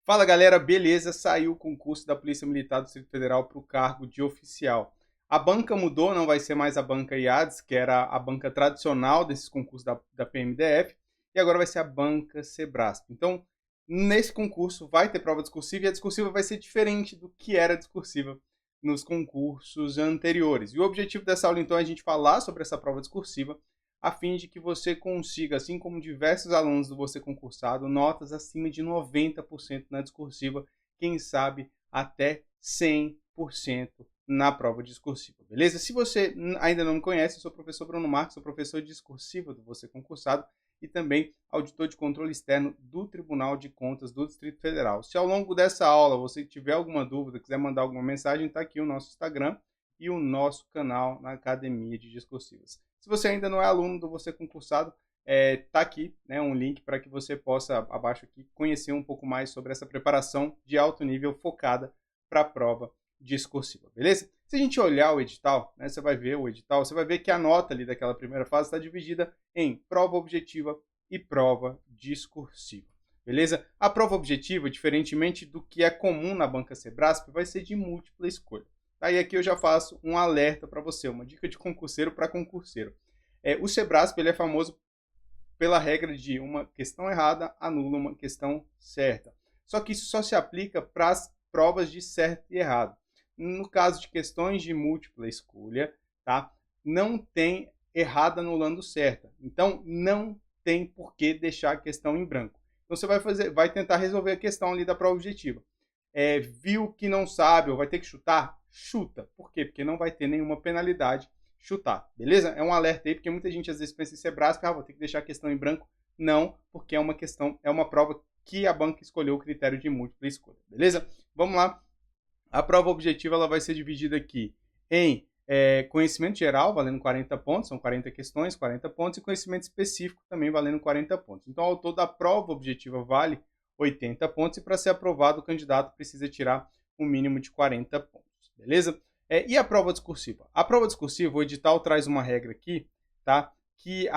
Fala galera, beleza? Saiu o concurso da Polícia Militar do Distrito Federal para o cargo de oficial. A banca mudou, não vai ser mais a banca IADES, que era a banca tradicional desses concursos da PMDF, e agora vai ser a banca Sebrasp. Então, nesse concurso vai ter prova discursiva e a discursiva vai ser diferente do que era discursiva nos concursos anteriores. E o objetivo dessa aula, então, é a gente falar sobre essa prova discursiva, a fim de que você consiga, assim como diversos alunos do Você Concursado, notas acima de 90% na discursiva, quem sabe até 100% na prova discursiva, beleza? Se você ainda não me conhece, eu sou o professor Bruno Marques, sou professor de discursiva do Você Concursado e também auditor de controle externo do Tribunal de Contas do Distrito Federal. Se ao longo dessa aula você tiver alguma dúvida, quiser mandar alguma mensagem, está aqui o nosso Instagram e o nosso canal na Academia de Discursivas. Se você ainda não é aluno do Você Concursado, tá aqui, né, um link para que você possa, abaixo aqui, conhecer um pouco mais sobre essa preparação de alto nível focada para a prova discursiva, beleza? Se a gente olhar o edital, né, você vai ver o edital, você vai ver que a nota ali daquela primeira fase está dividida em prova objetiva e prova discursiva, beleza? A prova objetiva, diferentemente do que é comum na banca Sebrasp, vai ser de múltipla escolha. Aí aqui eu já faço um alerta para você, uma dica de concurseiro para concurseiro. O Sebrasp ele é famoso pela regra de uma questão errada anula uma questão certa. Só que isso só se aplica para as provas de certo e errado. No caso de questões de múltipla escolha, tá? Não tem errada anulando certa. Então não tem por que deixar a questão em branco. Então você vai tentar resolver a questão ali da prova objetiva. Viu que não sabe ou vai ter que chutar? Chuta. Por quê? Porque não vai ter nenhuma penalidade chutar, beleza? É um alerta aí, porque muita gente às vezes pensa em Sebrasp, vou ter que deixar a questão em branco. Não, porque é uma questão, é uma prova que a banca escolheu o critério de múltipla escolha, beleza? Vamos lá. A prova objetiva ela vai ser dividida aqui em conhecimento geral, valendo 40 pontos, são 40 questões, 40 pontos, e conhecimento específico também valendo 40 pontos. Então, ao todo, a prova objetiva vale 80 pontos, e para ser aprovado, o candidato precisa tirar um mínimo de 40 pontos, beleza? E a prova discursiva? A prova discursiva, o edital traz uma regra aqui, tá? Que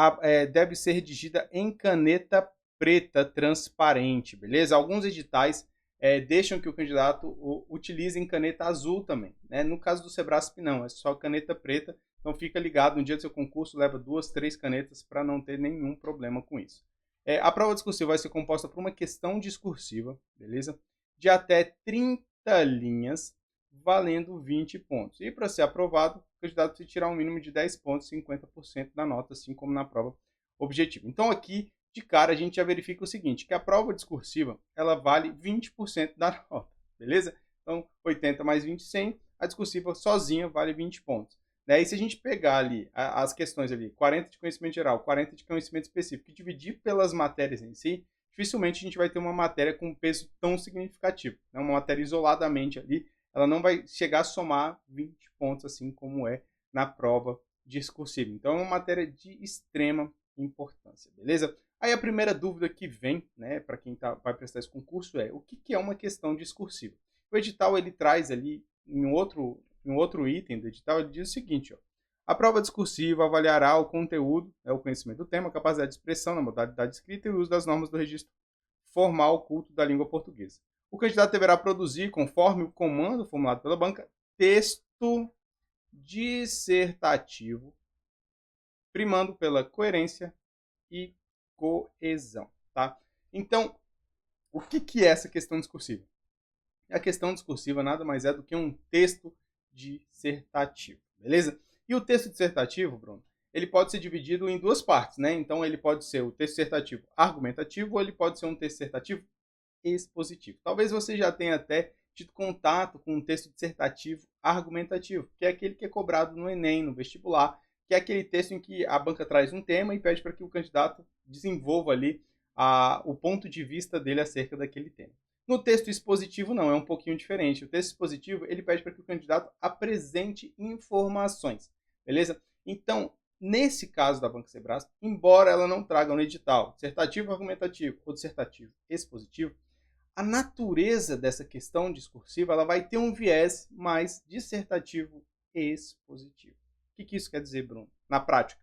deve ser redigida em caneta preta transparente, beleza? Alguns editais deixam que o candidato utilize em caneta azul também, né? No caso do Sebrasp, não, é só caneta preta. Então fica ligado, no dia do seu concurso, leva 2, 3 canetas para não ter nenhum problema com isso. A prova discursiva vai ser composta por uma questão discursiva, beleza? De até 30 linhas, valendo 20 pontos. E para ser aprovado, o candidato precisa tirar um mínimo de 10 pontos, 50% da nota, assim como na prova objetiva. Então aqui, de cara, a gente já verifica o seguinte, que a prova discursiva, ela vale 20% da nota, beleza? Então, 80 mais 20, 100, a discursiva sozinha vale 20 pontos. Daí, se a gente pegar ali as questões ali, 40 de conhecimento geral, 40 de conhecimento específico, e dividir pelas matérias em si, dificilmente a gente vai ter uma matéria com um peso tão significativo. Né? Uma matéria isoladamente ali, ela não vai chegar a somar 20 pontos, assim como é na prova discursiva. Então, é uma matéria de extrema importância, beleza? Aí a primeira dúvida que vem, né, para quem vai prestar esse concurso o que é uma questão discursiva? O edital ele traz ali em outro item do edital, ele diz o seguinte, ó, a prova discursiva avaliará o conteúdo, o conhecimento do tema, a capacidade de expressão na modalidade escrita e o uso das normas do registro formal culto da língua portuguesa. O candidato deverá produzir, conforme o comando formulado pela banca, texto dissertativo, primando pela coerência e coesão, tá? Então, o que é essa questão discursiva? A questão discursiva nada mais é do que um texto dissertativo, beleza? E o texto dissertativo, Bruno, ele pode ser dividido em duas partes, né? Então, ele pode ser o texto dissertativo argumentativo ou ele pode ser um texto dissertativo expositivo. Talvez você já tenha até tido contato com um texto dissertativo argumentativo, que é aquele que é cobrado no Enem, no vestibular, que é aquele texto em que a banca traz um tema e pede para que o candidato desenvolva ali o ponto de vista dele acerca daquele tema. No texto expositivo não, é um pouquinho diferente. O texto expositivo, ele pede para que o candidato apresente informações, beleza? Então, nesse caso da Banca Sebrasp, embora ela não traga no edital dissertativo argumentativo ou dissertativo expositivo, a natureza dessa questão discursiva ela vai ter um viés mais dissertativo e expositivo. O que isso quer dizer, Bruno? Na prática,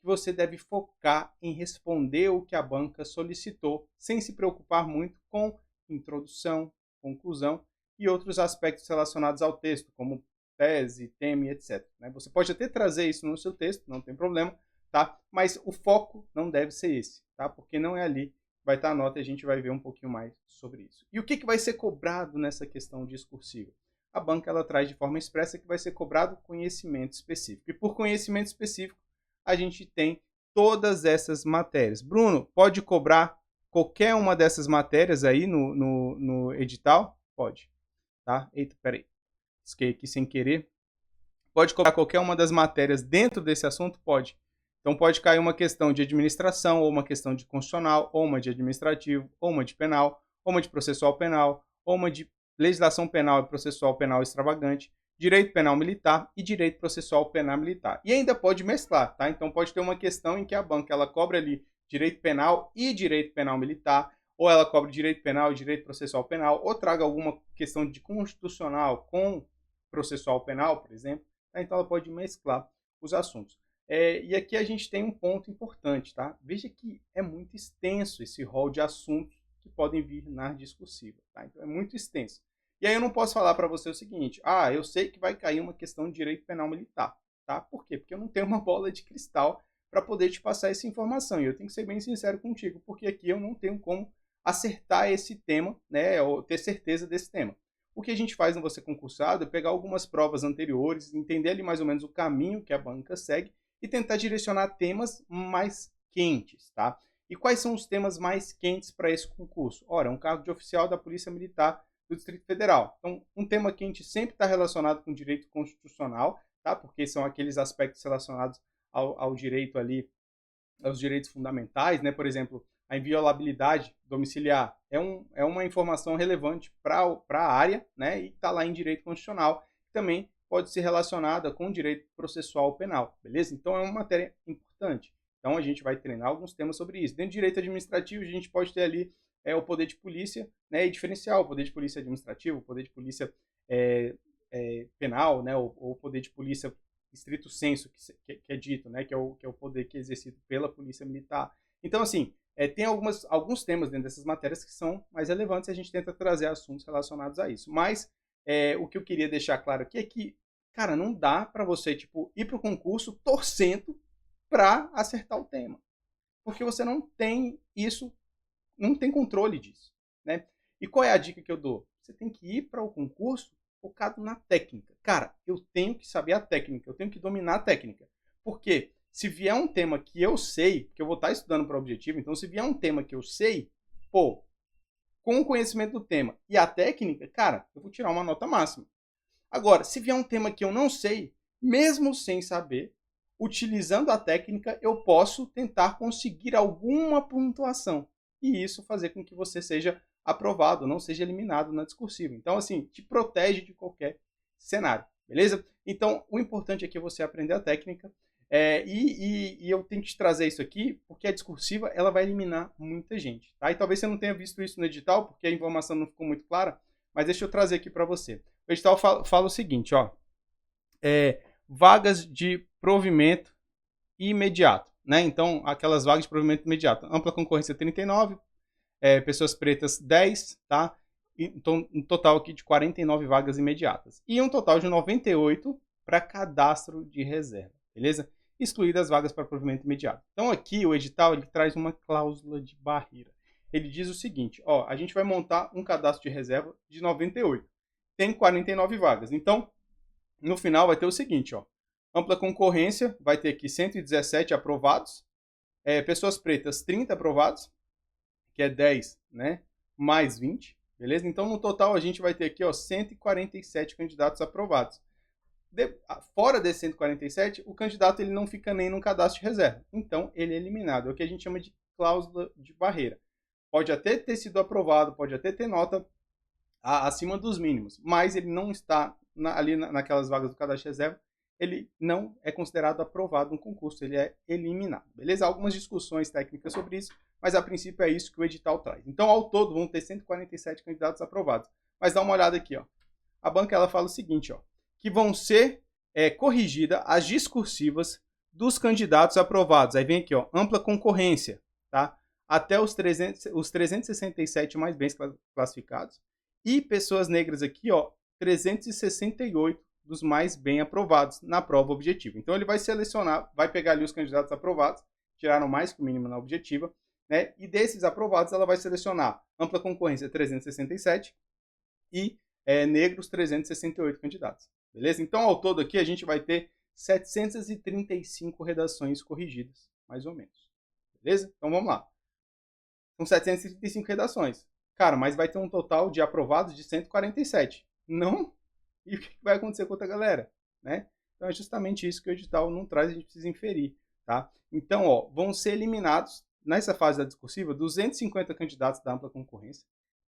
que você deve focar em responder o que a banca solicitou, sem se preocupar muito com introdução, conclusão e outros aspectos relacionados ao texto, como tese, tema, etc. Né? Você pode até trazer isso no seu texto, não tem problema, tá? Mas o foco não deve ser esse, tá? Porque não é ali que vai estar a nota e a gente vai ver um pouquinho mais sobre isso. E o que vai ser cobrado nessa questão discursiva? A banca ela traz de forma expressa que vai ser cobrado conhecimento específico. E por conhecimento específico, a gente tem todas essas matérias. Bruno, pode cobrar qualquer uma dessas matérias aí no edital? Pode. Tá? Eita, peraí. Esquei aqui sem querer. Pode cobrar qualquer uma das matérias dentro desse assunto? Pode. Então pode cair uma questão de administração, ou uma questão de constitucional, ou uma de administrativo, ou uma de penal, ou uma de processual penal, ou uma de legislação penal e processual penal extravagante, direito penal militar e direito processual penal militar. E ainda pode mesclar, tá? Então pode ter uma questão em que a banca ela cobra ali direito penal e direito penal militar, ou ela cobre direito penal e direito processual penal, ou traga alguma questão de constitucional com processual penal, por exemplo. Tá? Então ela pode mesclar os assuntos. E aqui a gente tem um ponto importante, tá? Veja que é muito extenso esse rol de assuntos que podem vir na discursiva, tá? Então é muito extenso. E aí eu não posso falar para você o seguinte, eu sei que vai cair uma questão de direito penal militar, tá? Por quê? Porque eu não tenho uma bola de cristal para poder te passar essa informação. E eu tenho que ser bem sincero contigo, porque aqui eu não tenho como acertar esse tema, né? Ou ter certeza desse tema. O que a gente faz no Você Concursado é pegar algumas provas anteriores, entender ali mais ou menos o caminho que a banca segue e tentar direcionar temas mais quentes, tá? E quais são os temas mais quentes para esse concurso? Ora, um cargo de oficial da Polícia Militar do Distrito Federal. Então, um tema quente sempre está relacionado com direito constitucional, tá? Porque são aqueles aspectos relacionados ao direito ali, aos direitos fundamentais, né? Por exemplo, a inviolabilidade domiciliar é uma informação relevante para a área, né? E está lá em direito constitucional, que também pode ser relacionada com direito processual penal, beleza? Então é uma matéria importante. Então a gente vai treinar alguns temas sobre isso. Dentro do direito administrativo, a gente pode ter ali o poder de polícia, né? E diferenciar o poder de polícia administrativo, o poder de polícia penal, né? Ou o poder de polícia estrito sensu, que é dito, né? Que é o poder que é exercido pela polícia militar. Então, assim, tem alguns temas dentro dessas matérias que são mais relevantes e a gente tenta trazer assuntos relacionados a isso. Mas o que eu queria deixar claro aqui é que, cara, não dá para você ir para o concurso torcendo para acertar o tema. Porque você não tem isso, não tem controle disso, né? E qual é a dica que eu dou? Você tem que ir para o concurso focado na técnica. Cara, eu tenho que saber a técnica, eu tenho que dominar a técnica. Porque se vier um tema que eu sei, que eu vou estar estudando para o objetivo, então se vier um tema que eu sei, com o conhecimento do tema e a técnica, cara, eu vou tirar uma nota máxima. Agora, se vier um tema que eu não sei, mesmo sem saber, utilizando a técnica, eu posso tentar conseguir alguma pontuação. E isso fazer com que você seja aprovado, não seja eliminado na discursiva. Então, assim, te protege de qualquer cenário, beleza? Então, o importante aqui é você aprender a técnica. E eu tenho que te trazer isso aqui, porque a discursiva ela vai eliminar muita gente. Tá? E talvez você não tenha visto isso no edital, porque a informação não ficou muito clara, mas deixa eu trazer aqui para você. O edital fala o seguinte, ó, vagas de provimento imediato. Né? Então, aquelas vagas de provimento imediato. Ampla concorrência 39, pessoas pretas 10, tá? Então, um total aqui de 49 vagas imediatas. E um total de 98 para cadastro de reserva, beleza? Excluídas as vagas para provimento imediato. Então, aqui o edital ele traz uma cláusula de barreira. Ele diz o seguinte, ó, a gente vai montar um cadastro de reserva de 98. Tem 49 vagas. Então, no final vai ter o seguinte, ó, ampla concorrência, vai ter aqui 117 aprovados, pessoas pretas 30 aprovados, que é 10, né, mais 20, beleza? Então, no total, a gente vai ter aqui, ó, 147 candidatos aprovados. Fora desses 147, o candidato ele não fica nem no cadastro de reserva. Então, ele é eliminado. É o que a gente chama de cláusula de barreira. Pode até ter sido aprovado, pode até ter nota acima dos mínimos, mas ele não está ali naquelas vagas do cadastro de reserva, ele não é considerado aprovado no concurso, ele é eliminado, beleza? Algumas discussões técnicas sobre isso, mas a princípio é isso que o edital traz. Então, ao todo, vão ter 147 candidatos aprovados. Mas dá uma olhada aqui, ó. A banca ela fala o seguinte, ó, que vão ser corrigidas as discursivas dos candidatos aprovados. Aí vem aqui, ó, ampla concorrência, tá? até os 367 mais bem classificados. E pessoas negras aqui, ó, 368 dos mais bem aprovados na prova objetiva. Então ele vai selecionar, vai pegar ali os candidatos aprovados, tiraram mais que o mínimo na objetiva, né? E desses aprovados ela vai selecionar ampla concorrência 367 e negros 368 candidatos. Beleza? Então ao todo aqui a gente vai ter 735 redações corrigidas, mais ou menos. Beleza? Então vamos lá. São 735 redações. Cara, mas vai ter um total de aprovados de 147. Não? E o que vai acontecer com outra galera? Né? Então é justamente isso que o edital não traz, a gente precisa inferir. Tá? Então, ó, vão ser eliminados, nessa fase da discursiva, 250 candidatos da ampla concorrência,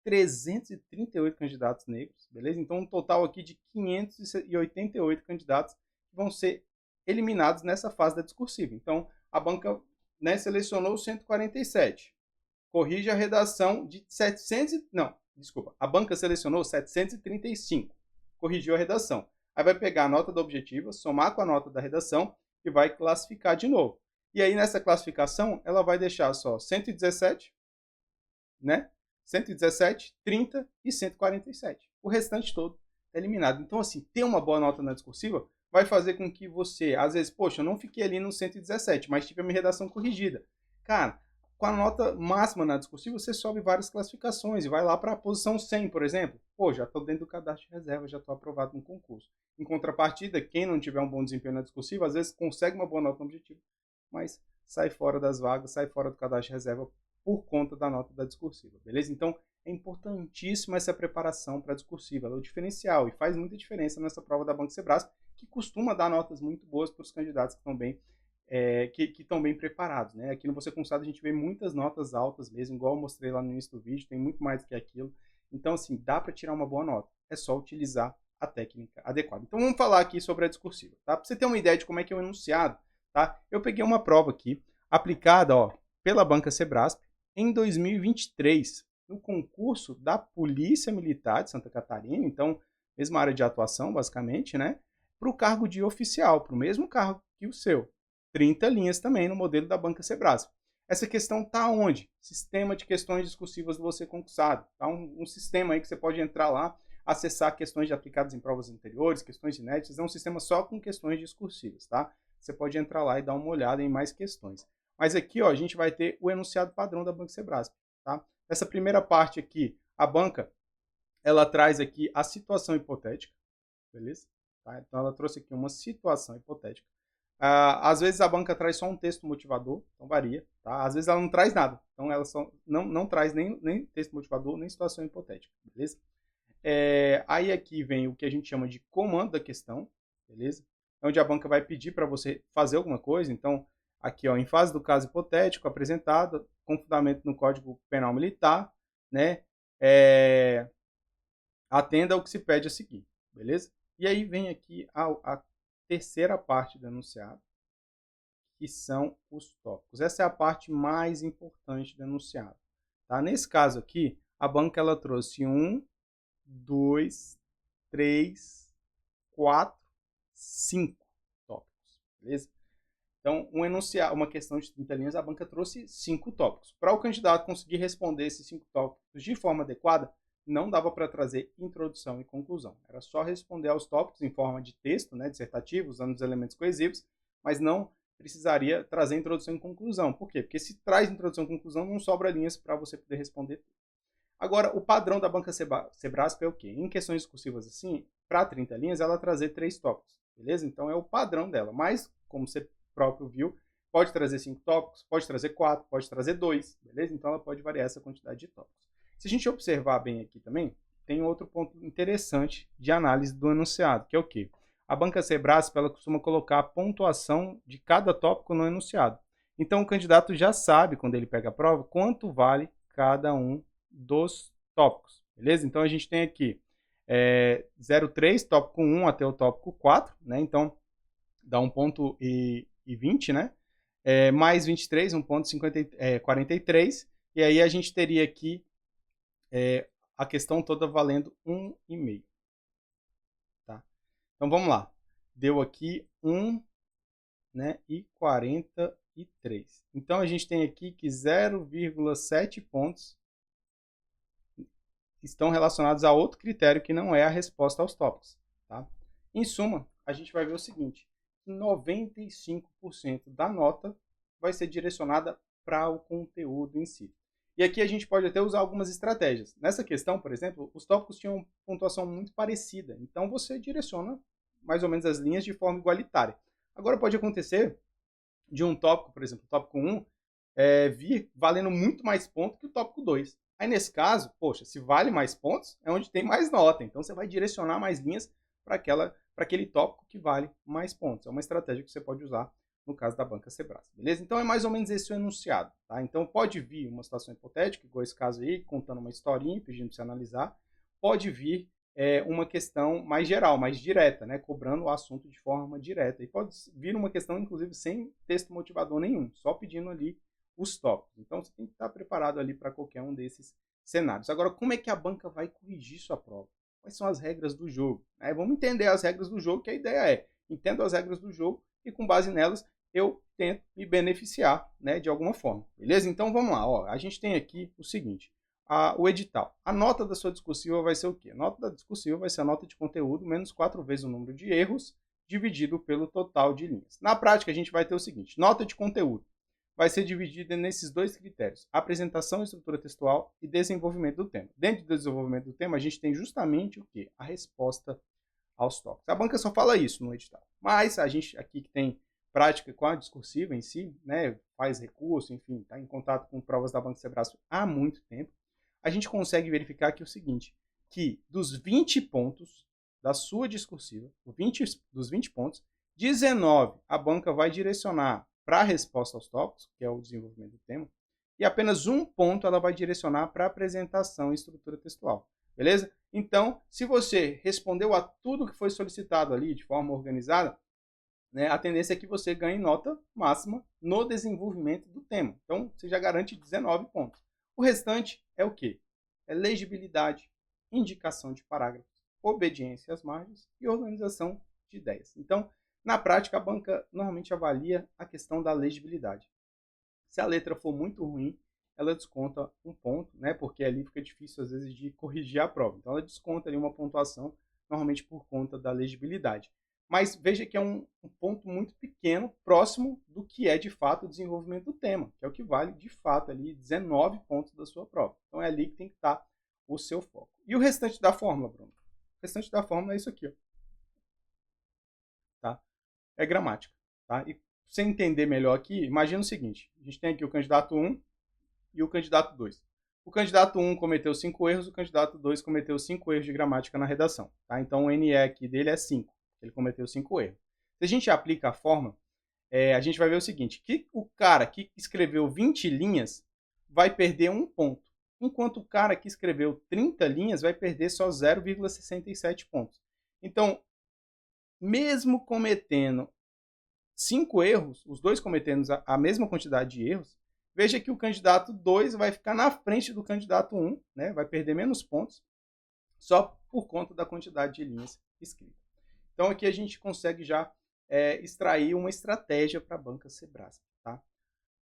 338 candidatos negros, beleza? Então, um total aqui de 588 candidatos que vão ser eliminados nessa fase da discursiva. Então, a banca, né, selecionou 147. Corrige a redação de 700... Não, desculpa. A banca selecionou 735. Corrigiu a redação. Aí vai pegar a nota da objetiva, somar com a nota da redação e vai classificar de novo. E aí, nessa classificação, ela vai deixar só 117, né? 117, 30 e 147. O restante todo é eliminado. Então, assim, ter uma boa nota na discursiva vai fazer com que você, às vezes, poxa, eu não fiquei ali no 117, mas tive a minha redação corrigida. Cara, com a nota máxima na discursiva, você sobe várias classificações e vai lá para a posição 100, por exemplo. Pô, já estou dentro do cadastro de reserva, já estou aprovado no concurso. Em contrapartida, quem não tiver um bom desempenho na discursiva, às vezes consegue uma boa nota no objetivo, mas sai fora das vagas, sai fora do cadastro de reserva por conta da nota da discursiva, beleza? Então, é importantíssima essa preparação para a discursiva, ela é o diferencial e faz muita diferença nessa prova da Banca Sebrasp, que costuma dar notas muito boas para os candidatos que estão bem, que estão bem preparados, né? Aqui no Você Concursado a gente vê muitas notas altas mesmo, igual eu mostrei lá no início do vídeo, tem muito mais do que aquilo. Então, assim, dá para tirar uma boa nota, é só utilizar a técnica adequada. Então, vamos falar aqui sobre a discursiva, tá? Para você ter uma ideia de como é que é o enunciado, tá? Eu peguei uma prova aqui, aplicada, ó, pela Banca Sebrasp, em 2023, no concurso da Polícia Militar de Santa Catarina, então, mesma área de atuação, basicamente, né? Para o cargo de oficial, para o mesmo cargo que o seu. 30 linhas também no modelo da Banca Sebrasp. Essa questão está onde? Sistema de questões discursivas do Você Concursado. Tá um sistema aí que você pode entrar lá, acessar questões aplicadas em provas anteriores, questões inéditas. É um sistema só com questões discursivas, tá? Você pode entrar lá e dar uma olhada em mais questões. Mas aqui, ó, a gente vai ter o enunciado padrão da Banca Sebrasp, tá? Essa primeira parte aqui, a banca, ela traz aqui a situação hipotética, beleza? Tá? Então, ela trouxe aqui uma situação hipotética. Às vezes a banca traz só um texto motivador, então varia, tá? Às vezes ela não traz nada, então ela só não traz nem texto motivador, nem situação hipotética, beleza? Aí aqui vem o que a gente chama de comando da questão, beleza? Onde a banca vai pedir para você fazer alguma coisa, então aqui, ó, em fase do caso hipotético apresentado, com fundamento no Código Penal Militar, né? Atenda ao que se pede a seguir, beleza? E aí vem aqui a terceira parte do enunciado, que são os tópicos. Essa é a parte mais importante do enunciado. Tá? Nesse caso aqui, a banca ela trouxe 1, 2, 3, 4, 5 tópicos, beleza? Então, um enunciado, uma questão de 30 linhas, a banca trouxe 5 tópicos. Para o candidato conseguir responder esses 5 tópicos de forma adequada, não dava para trazer introdução e conclusão. Era só responder aos tópicos em forma de texto, né, dissertativo, usando os elementos coesivos, mas não precisaria trazer introdução e conclusão. Por quê? Porque se traz introdução e conclusão, não sobra linhas para você poder responder tudo. Agora, o padrão da Banca Sebrasp é o quê? Em questões discursivas assim, para 30 linhas, ela trazer 3 tópicos, beleza? Então, é o padrão dela. Mas, como você próprio viu, pode trazer 5 tópicos, pode trazer 4, pode trazer 2, beleza? Então, ela pode variar essa quantidade de tópicos. Se a gente observar bem aqui também, tem outro ponto interessante de análise do enunciado, que é o quê? A Banca Sebrasp, ela costuma colocar a pontuação de cada tópico no enunciado. Então, o candidato já sabe, quando ele pega a prova, quanto vale cada um dos tópicos, beleza? Então, a gente tem aqui 0,3, tópico 1 até o tópico 4, né? Então, dá 1,20, né? Mais 23, 1,43, e aí a gente teria aqui a questão toda valendo 1,5. Tá? Então vamos lá. Deu aqui 1, né, e 40 3. Então, a gente tem aqui que 0,7 pontos estão relacionados a outro critério que não é a resposta aos tópicos. Tá? Em suma, a gente vai ver o seguinte, 95% da nota vai ser direcionada para o conteúdo em si. E aqui a gente pode até usar algumas estratégias. Nessa questão, por exemplo, os tópicos tinham pontuação muito parecida, então você direciona mais ou menos as linhas de forma igualitária. Agora pode acontecer de um tópico, por exemplo, o tópico 1, vir valendo muito mais pontos que o tópico 2. Aí nesse caso, poxa, se vale mais pontos, é onde tem mais nota. Então você vai direcionar mais linhas para aquele tópico que vale mais pontos. É uma estratégia que você pode usar no caso da banca Sebrasp, beleza? Então é mais ou menos esse o enunciado, tá? Então pode vir uma situação hipotética, igual esse caso aí, contando uma historinha, pedindo para você analisar. Pode vir uma questão mais geral, mais direta, né? Cobrando o assunto de forma direta. E pode vir uma questão, inclusive, sem texto motivador nenhum, só pedindo ali os tópicos. Então você tem que estar preparado ali para qualquer um desses cenários. Agora, como é que a banca vai corrigir sua prova? Quais são as regras do jogo? Vamos entender as regras do jogo, que a ideia é, entendo as regras do jogo e com base nelas eu tento me beneficiar, né, de alguma forma. Beleza? Então vamos lá. Ó, a gente tem aqui o seguinte, o edital. A nota da sua discursiva vai ser o quê? A nota da discursiva vai ser a nota de conteúdo menos 4 vezes o número de erros dividido pelo total de linhas. Na prática, a gente vai ter o seguinte, nota de conteúdo vai ser dividida nesses dois critérios, apresentação, estrutura textual e desenvolvimento do tema. Dentro do desenvolvimento do tema, a gente tem justamente o quê? A resposta aos tópicos. A banca só fala isso no edital, mas a gente aqui que tem prática com a discursiva em si, né, faz recurso, enfim, está em contato com provas da Banca Sebrasp há muito tempo, a gente consegue verificar aqui o seguinte, que dos 20 pontos da sua discursiva, dos 20 pontos, 19 a banca vai direcionar para a resposta aos tópicos, que é o desenvolvimento do tema, e apenas um ponto ela vai direcionar para a apresentação e estrutura textual. Beleza? Então, se você respondeu a tudo que foi solicitado ali de forma organizada, né, a tendência é que você ganhe nota máxima no desenvolvimento do tema. Então, você já garante 19 pontos. O restante é o quê? É legibilidade, indicação de parágrafos, obediência às margens e organização de ideias. Então, na prática, a banca normalmente avalia a questão da legibilidade. Se a letra for muito ruim, ela desconta um ponto, né? Porque ali fica difícil, às vezes, de corrigir a prova. Então, ela desconta ali uma pontuação, normalmente por conta da legibilidade. Mas veja que é um ponto muito pequeno, próximo do que é, de fato, o desenvolvimento do tema, que é o que vale, de fato, ali 19 pontos da sua prova. Então, é ali que tem que estar o seu foco. E o restante da fórmula, Bruno? O restante da fórmula é isso aqui, ó. Tá? É gramática. Tá? E você entender melhor aqui, imagina o seguinte, a gente tem aqui o candidato 1 e o candidato 2. O candidato 1 cometeu 5 erros, o candidato 2 cometeu 5 erros de gramática na redação. Tá? Então o NE aqui dele é 5, ele cometeu 5 erros. Se a gente aplica a forma, a gente vai ver o seguinte, que o cara que escreveu 20 linhas vai perder 1 ponto, enquanto o cara que escreveu 30 linhas vai perder só 0,67 pontos. Então, mesmo cometendo 5 erros, os dois cometendo a mesma quantidade de erros, veja que o candidato 2 vai ficar na frente do candidato 1, né? Vai perder menos pontos, só por conta da quantidade de linhas escritas. Então aqui a gente consegue já extrair uma estratégia para a banca Sebrasp. Tá?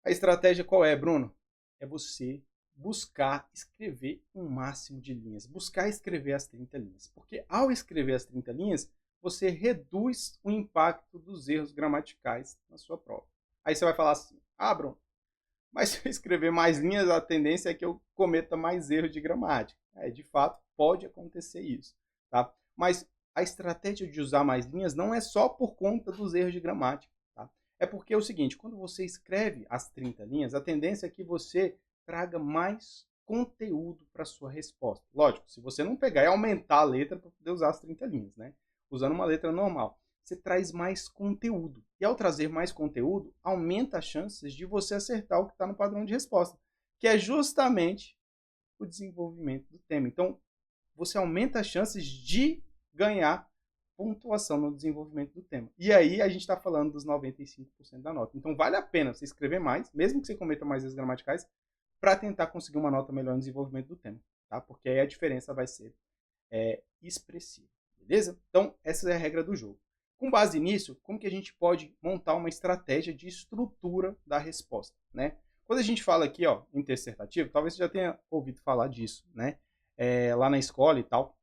A estratégia qual é, Bruno? É você buscar escrever um máximo de linhas, buscar escrever as 30 linhas. Porque ao escrever as 30 linhas, você reduz o impacto dos erros gramaticais na sua prova. Aí você vai falar assim, Bruno, mas se eu escrever mais linhas, a tendência é que eu cometa mais erros de gramática. De fato, pode acontecer isso. Tá? Mas a estratégia de usar mais linhas não é só por conta dos erros de gramática. Tá? É porque é o seguinte, quando você escreve as 30 linhas, a tendência é que você traga mais conteúdo para sua resposta. Lógico, se você não pegar e aumentar a letra para poder usar as 30 linhas, né? Usando uma letra normal, você traz mais conteúdo. E ao trazer mais conteúdo, aumenta as chances de você acertar o que está no padrão de resposta, que é justamente o desenvolvimento do tema. Então, você aumenta as chances de ganhar pontuação no desenvolvimento do tema. E aí a gente está falando dos 95% da nota. Então, vale a pena você escrever mais, mesmo que você cometa mais erros gramaticais, para tentar conseguir uma nota melhor no desenvolvimento do tema. Tá? Porque aí a diferença vai ser expressiva. Beleza? Então, essa é a regra do jogo. Com base nisso, como que a gente pode montar uma estratégia de estrutura da resposta, né? Quando a gente fala aqui, ó, em texto dissertativo, talvez você já tenha ouvido falar disso, né? Lá na escola e tal,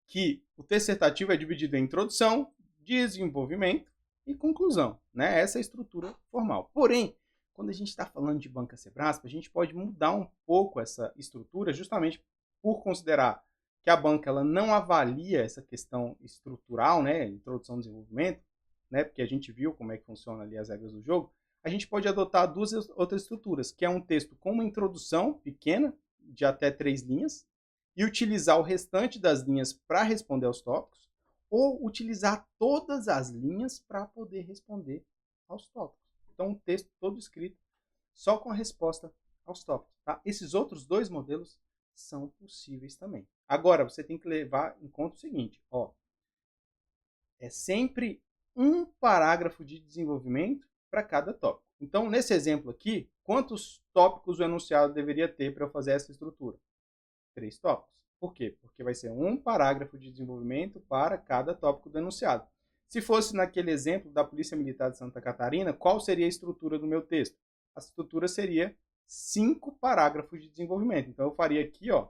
que o texto dissertativo é dividido em introdução, desenvolvimento e conclusão, né? Essa é a estrutura formal. Porém, quando a gente está falando de banca Sebrasp, a gente pode mudar um pouco essa estrutura, justamente por considerar que a banca ela não avalia essa questão estrutural, né? Introdução e desenvolvimento, né? Porque a gente viu como é que funciona ali as regras do jogo. A gente pode adotar duas outras estruturas, que é um texto com uma introdução pequena, de até 3 linhas, e utilizar o restante das linhas para responder aos tópicos, ou utilizar todas as linhas para poder responder aos tópicos. Então, um texto todo escrito só com a resposta aos tópicos. Tá? Esses outros dois modelos são possíveis também. Agora, você tem que levar em conta o seguinte, ó, é sempre um parágrafo de desenvolvimento para cada tópico. Então, nesse exemplo aqui, quantos tópicos o enunciado deveria ter para eu fazer essa estrutura? 3 tópicos. Por quê? Porque vai ser um parágrafo de desenvolvimento para cada tópico do enunciado. Se fosse naquele exemplo da Polícia Militar de Santa Catarina, qual seria a estrutura do meu texto? A estrutura seria 5 parágrafos de desenvolvimento. Então, eu faria aqui, ó,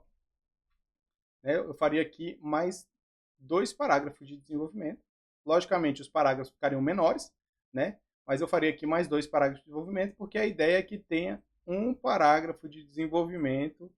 né, eu faria aqui mais 2 parágrafos de desenvolvimento. Logicamente, os parágrafos ficariam menores, né? Mas eu faria aqui mais 2 parágrafos de desenvolvimento, porque a ideia é que tenha um parágrafo de desenvolvimento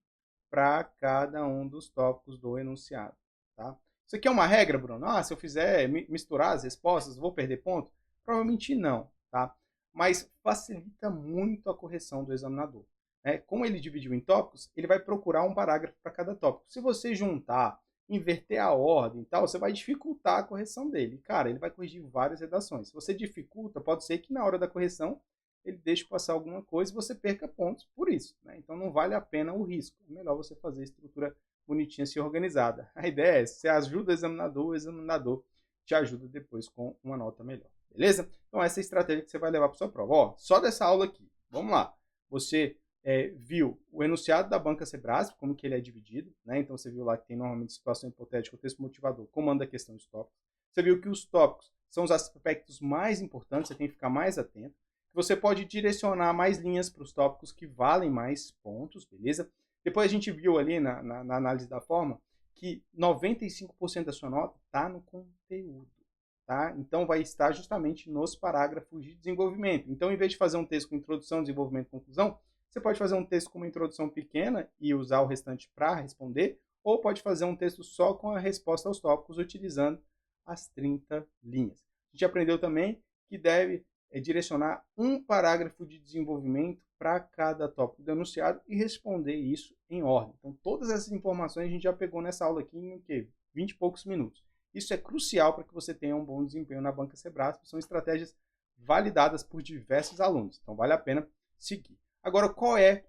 para cada um dos tópicos do enunciado. Tá? Isso aqui é uma regra, Bruno? Ah, se eu fizer misturar as respostas, vou perder ponto? Provavelmente não, tá? Mas facilita muito a correção do examinador. Né? Como ele dividiu em tópicos, ele vai procurar um parágrafo para cada tópico. Se você juntar, inverter a ordem e tal, você vai dificultar a correção dele. Cara, ele vai corrigir várias redações. Se você dificulta, pode ser que na hora da correção ele deixe passar alguma coisa e você perca pontos por isso. Né? Então não vale a pena o risco. É melhor você fazer a estrutura bonitinha, assim, organizada. A ideia é, você ajuda o examinador te ajuda depois com uma nota melhor. Beleza? Então essa é a estratégia que você vai levar para sua prova. Ó, só dessa aula aqui. Vamos lá. Você viu o enunciado da banca Sebrasp, como que ele é dividido. Né? Então você viu lá que tem normalmente situação hipotética, o texto motivador, comanda a questão dos tópicos. Você viu que os tópicos são os aspectos mais importantes, você tem que ficar mais atento. Você pode direcionar mais linhas para os tópicos que valem mais pontos, beleza? Depois a gente viu ali na análise da forma que 95% da sua nota está no conteúdo, tá? Então vai estar justamente nos parágrafos de desenvolvimento. Então, em vez de fazer um texto com introdução, desenvolvimento e conclusão, você pode fazer um texto com uma introdução pequena e usar o restante para responder, ou pode fazer um texto só com a resposta aos tópicos, utilizando as 30 linhas. A gente aprendeu também que deve direcionar um parágrafo de desenvolvimento para cada tópico do enunciado e responder isso em ordem. Então, todas essas informações a gente já pegou nessa aula aqui em 20 e poucos minutos. Isso é crucial para que você tenha um bom desempenho na banca Sebrasp. São estratégias validadas por diversos alunos. Então, vale a pena seguir. Agora, qual é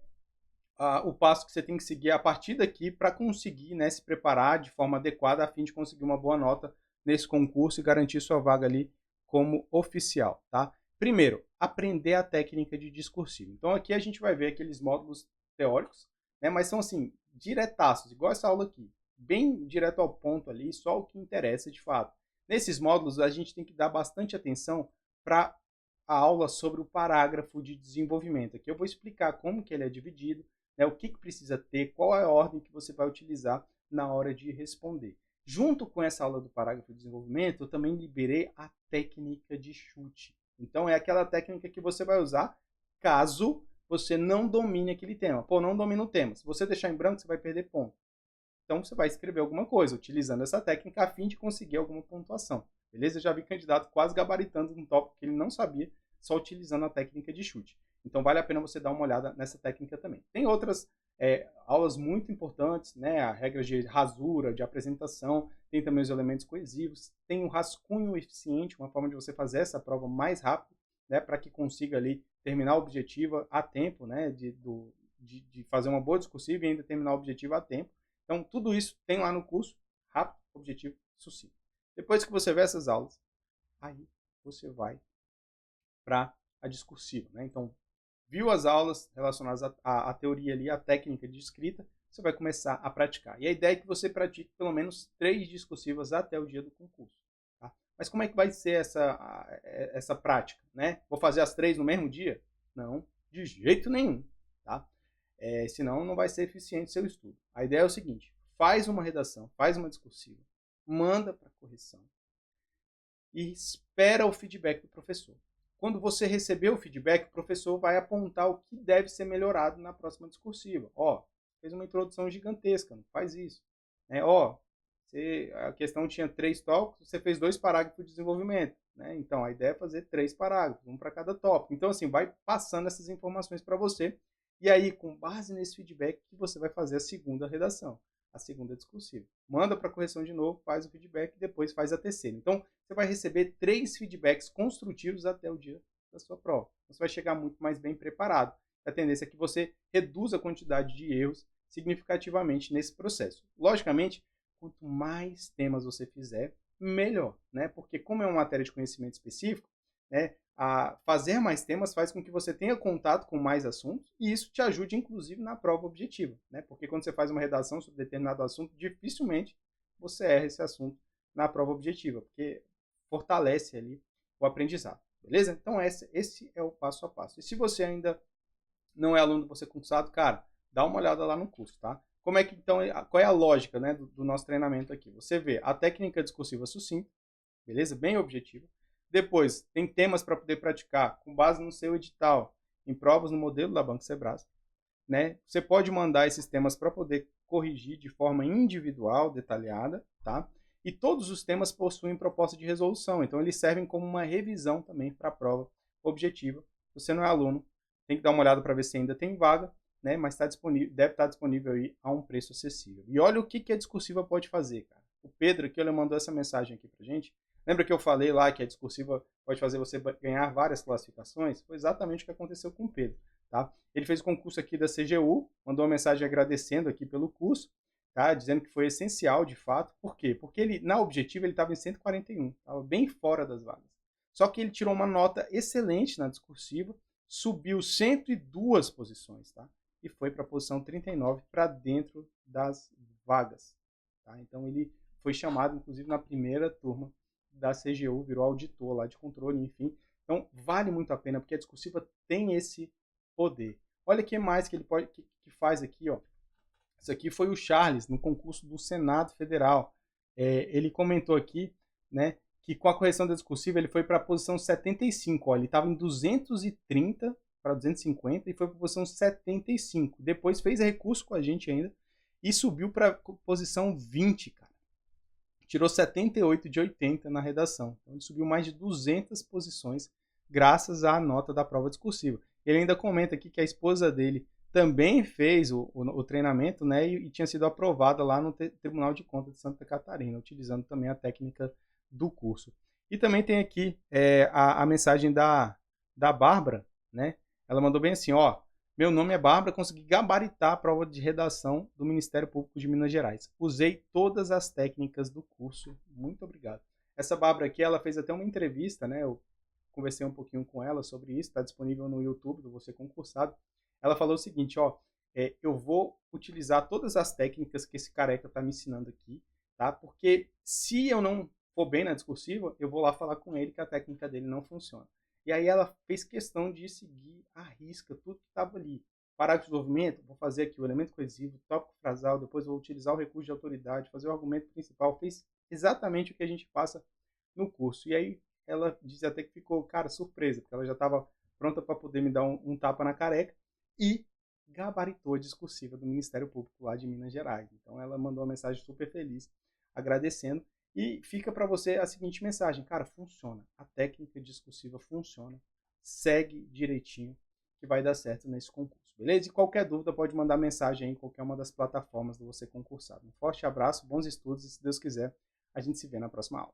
o passo que você tem que seguir a partir daqui para conseguir, né, se preparar de forma adequada a fim de conseguir uma boa nota nesse concurso e garantir sua vaga ali como oficial, tá? Primeiro, aprender a técnica de discursivo. Então, aqui a gente vai ver aqueles módulos teóricos, né, mas são assim, diretaços, igual essa aula aqui, bem direto ao ponto ali, só o que interessa de fato. Nesses módulos, a gente tem que dar bastante atenção para a aula sobre o parágrafo de desenvolvimento. Aqui eu vou explicar como que ele é dividido, né, o que precisa ter, qual é a ordem que você vai utilizar na hora de responder. Junto com essa aula do parágrafo de desenvolvimento, eu também liberei a técnica de chute. Então, é aquela técnica que você vai usar caso você não domine aquele tema. Pô, não domina o tema. Se você deixar em branco, você vai perder ponto. Então, você vai escrever alguma coisa utilizando essa técnica a fim de conseguir alguma pontuação. Beleza? Eu já vi candidato quase gabaritando um tópico que ele não sabia, só utilizando a técnica de chute. Então, vale a pena você dar uma olhada nessa técnica também. Tem outras aulas muito importantes, né? A regra de rasura, de apresentação, tem também os elementos coesivos, tem um rascunho eficiente, uma forma de você fazer essa prova mais rápido, né? Para que consiga ali terminar o objetivo a tempo, né? De fazer uma boa discursiva e ainda terminar o objetivo a tempo. Então, tudo isso tem lá no curso, rápido, objetivo, sucinto. Depois que você vê essas aulas, aí você vai para a discursiva, né? Então, viu as aulas relacionadas à teoria ali, à técnica de escrita, você vai começar a praticar. E a ideia é que você pratique pelo menos 3 discursivas até o dia do concurso. Tá? Mas como é que vai ser essa prática, né? Vou fazer as 3 no mesmo dia? Não, de jeito nenhum, tá? Senão não vai ser eficiente o seu estudo. A ideia é o seguinte, faz uma redação, faz uma discursiva, manda para correção e espera o feedback do professor. Quando você receber o feedback, o professor vai apontar o que deve ser melhorado na próxima discursiva. Ó, fez uma introdução gigantesca, não faz isso. Ó, a questão tinha 3 tópicos, você fez 2 parágrafos de desenvolvimento. Né? Então, a ideia é fazer 3 parágrafos, um para cada tópico. Então, assim, vai passando essas informações para você. E aí, com base nesse feedback, que você vai fazer a segunda redação, a segunda discursiva. Manda para correção de novo, faz o feedback e depois faz a terceira. Então, você vai receber 3 feedbacks construtivos até o dia da sua prova. Você vai chegar muito mais bem preparado. A tendência é que você reduza a quantidade de erros significativamente nesse processo. Logicamente, quanto mais temas você fizer, melhor, né? Porque como é uma matéria de conhecimento específico, né, fazer mais temas faz com que você tenha contato com mais assuntos e isso te ajude, inclusive, na prova objetiva, né? Porque quando você faz uma redação sobre determinado assunto, dificilmente você erra esse assunto na prova objetiva, porque fortalece ali o aprendizado, beleza? Então, esse é o passo a passo. E se você ainda não é aluno do Você Concursado, cara, dá uma olhada lá no curso, tá? Como é que, então, qual é a lógica, né, do nosso treinamento aqui? Você vê a técnica discursiva sucinta, beleza? Bem objetiva. Depois, tem temas para poder praticar com base no seu edital, em provas no modelo da Banco Sebrasp, né? Você pode mandar esses temas para poder corrigir de forma individual, detalhada, tá? E todos os temas possuem proposta de resolução, então eles servem como uma revisão também para a prova objetiva. Se você não é aluno, tem que dar uma olhada para ver se ainda tem vaga, né? Mas deve estar disponível aí a um preço acessível. E olha o que a discursiva pode fazer, cara. O Pedro aqui, ele mandou essa mensagem aqui pra gente. Lembra que eu falei lá que a discursiva pode fazer você ganhar várias classificações? Foi exatamente o que aconteceu com o Pedro, tá? Ele fez o concurso aqui da CGU, mandou uma mensagem agradecendo aqui pelo curso, tá? Dizendo que foi essencial, de fato. Por quê? Porque ele, na objetiva, ele estava em 141, estava bem fora das vagas. Só que ele tirou uma nota excelente na discursiva, subiu 102 posições, tá? E foi para a posição 39, para dentro das vagas. Tá? Então ele foi chamado, inclusive, na primeira turma da CGU, virou auditor lá de controle, enfim. Então vale muito a pena, porque a discursiva tem esse poder. Olha o que mais que ele que faz aqui, ó. Isso aqui foi o Charles, no concurso do Senado Federal. Ele comentou aqui, né, que com a correção da discursiva ele foi para a posição 75. Ó, ele estava em 230 para 250 e foi para a posição 75. Depois fez recurso com a gente ainda e subiu para a posição 20, cara. Tirou 78 de 80 na redação. Então ele subiu mais de 200 posições graças à nota da prova discursiva. Ele ainda comenta aqui que a esposa dele também fez o treinamento, né, e tinha sido aprovada lá no Tribunal de Contas de Santa Catarina, utilizando também a técnica do curso. E também tem aqui a mensagem da Bárbara, né? Ela mandou bem assim, ó, meu nome é Bárbara, consegui gabaritar a prova de redação do Ministério Público de Minas Gerais. Usei todas as técnicas do curso. Muito obrigado. Essa Bárbara aqui, ela fez até uma entrevista, né? Eu conversei um pouquinho com ela sobre isso, está disponível no YouTube do Você Concursado. Ela falou o seguinte, ó, eu vou utilizar todas as técnicas que esse careca está me ensinando aqui, tá? Porque se eu não for bem na discursiva, eu vou lá falar com ele que a técnica dele não funciona. E aí ela fez questão de seguir à risca tudo que estava ali. Parágrafo de desenvolvimento, vou fazer aqui o elemento cohesivo, tópico frasal, depois vou utilizar o recurso de autoridade, fazer o argumento principal. Fez exatamente o que a gente passa no curso. E aí ela diz até que ficou, cara, surpresa, porque ela já estava pronta para poder me dar um tapa na careca e gabaritou a discursiva do Ministério Público lá de Minas Gerais. Então ela mandou uma mensagem super feliz, agradecendo. E fica para você a seguinte mensagem, cara, funciona. A técnica discursiva funciona. Segue direitinho que vai dar certo nesse concurso, beleza? E qualquer dúvida pode mandar mensagem aí em qualquer uma das plataformas do Você Concursado. Um forte abraço, bons estudos e se Deus quiser, a gente se vê na próxima aula.